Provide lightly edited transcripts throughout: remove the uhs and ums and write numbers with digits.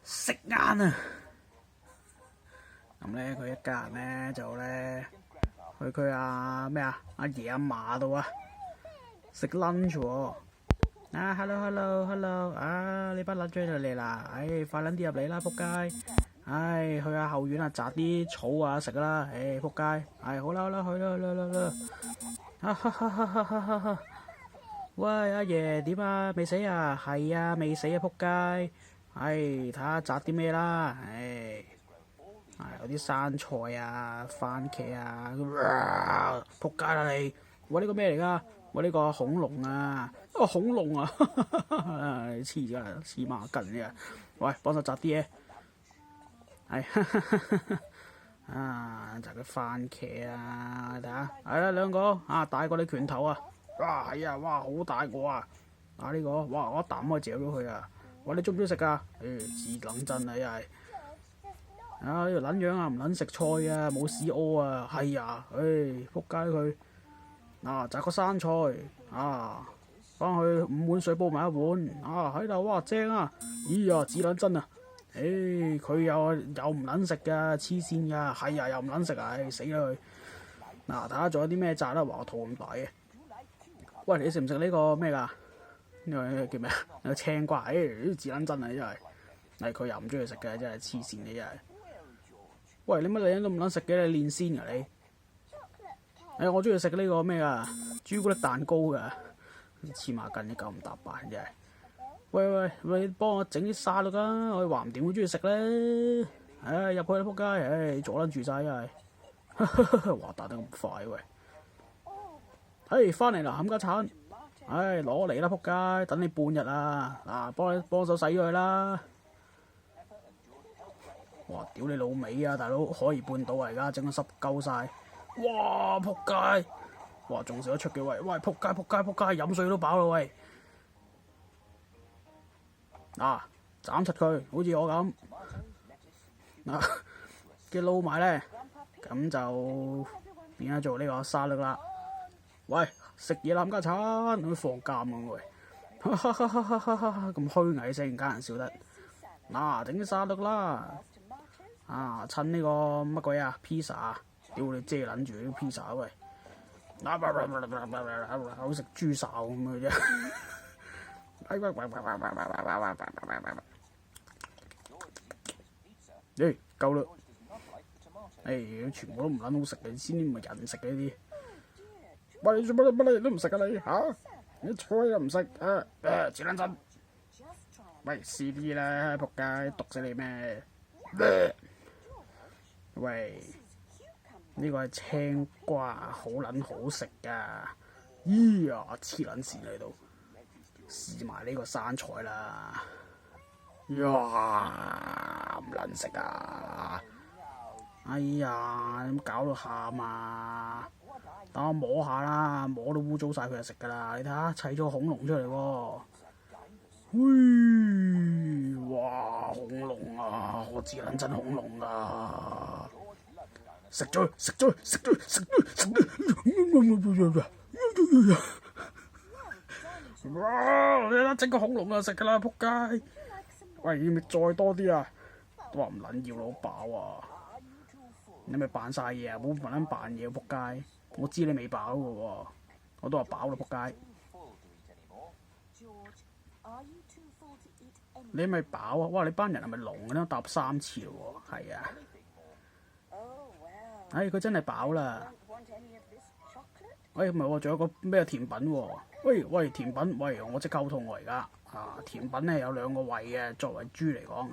食晏啊！咁咧，佢一家人咧就咧去佢阿爺阿嫲度啊食 lunch 喎。啊，hello，啊，你班撚追就嚟啦！唉，快撚啲入嚟啦，仆街！唉，去下後院啊，摘啲草啊食啦！唉，仆街！唉，好啦，去啦！哈哈哈哈哈哈！喂，阿爺點啊？未死啊？係啊，未死啊！仆街！唉，睇下摘啲咩啦！唉，有啲生菜啊、番茄啊，仆街啦你！喂，呢個咩嚟㗎？喂，呢個恐龍啊！恐龍啊！黐咗啦，黐孖筋嘅。喂，幫手摘啲嘢。係啊，摘啲番茄啊，睇下。係啦，兩個啊，大過你拳頭啊！哇，係啊！哇，好大個啊！啊呢個，哇，我一啖可以嚼咗佢啊！喂，你中唔中意食㗎？自冷真啊，又係。啊！呢條撚樣啊，唔撚食菜啊，冇屎屙啊，係啊！仆街佢。嗱，摘個生菜啊，翻去5碗水煲埋一碗啊，喺度哇正啊！咦呀，自撚真啊！佢又唔撚食㗎，黐線㗎，係啊，又唔撚食啊，死啦佢！嗱，睇下仲有啲咩摘啦，話我肚咁大嘅。喂，你食唔食呢個咩㗎？呢個叫咩啊？呢個青瓜，自撚真啊，真係。係佢又唔中意食嘅，真係黐線嘅真係。喂，你乜嘢都唔撚食嘅？你練先㗎你？我中意食呢個咩啊？朱古力蛋糕㗎，黐孖筋，一嚿唔搭板真係。喂，你幫我整啲沙律啦，我話唔掂好中意食咧。入去啦仆街，阻撚住晒真係。哇，打得咁快喂！翻嚟啦冚家鏟，攞嚟啦仆街，等你半日啊！嗱，幫手洗咗佢啦。哇！屌你老味啊，大佬可以半島啊，而家整到濕鳩晒。哇！仆街！哇，仲食得出嘅喂！喂，仆街！飲水都飽啦喂！斬柒佢，好似我咁。嘅撈埋咧，咁就變咗做呢個沙律啦。喂，食嘢啦冚家鏟，好似放監咁喂！咁虛偽聲，家人笑得。整啲沙律啦。趁呢個乜鬼啊？pizza 啊！屌你遮撚住啲 pizza 喂！好食豬哨咁嘅啫。夠啦！全部都唔撚好食嘅，先唔係人食嘅呢啲。喂，你做乜都唔食啊你嚇？你菜又唔食自撚真。喂，試啲啦，仆街毒死你咩？喂，呢個係青瓜，好撚好食噶。咦呀，黐撚線喺度，試埋呢個生菜啦。呀，唔撚食啊！哎呀，點搞到喊啊？等我摸下啦，摸到污糟晒佢就食噶啦。你睇下，砌咗個恐龍出嚟喎。哇！恐龍啊，我自撚真恐龍啊！食咗！哇！你睇整個恐龍啊，食噶啦，仆街！喂，要唔要再多啲啊？都話唔撚要老飽啊！你咪扮晒嘢啊！冇份撚扮嘢，仆街！我知你未飽噶喎，我都話飽啦，仆街！你咪飽啊！哇！你班人係咪聾嘅咧？答3次喎，係啊！佢真係飽啦！唔係喎，仲有個咩甜品喎？喂，甜品，喂，我即刻好肚餓而家。甜品咧有2個胃嘅，作為豬嚟講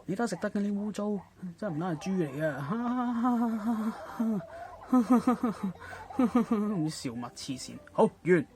你睇食得嘅啲污糟，真係唔啱係豬嚟嘅。唔知笑乜黐線，好完。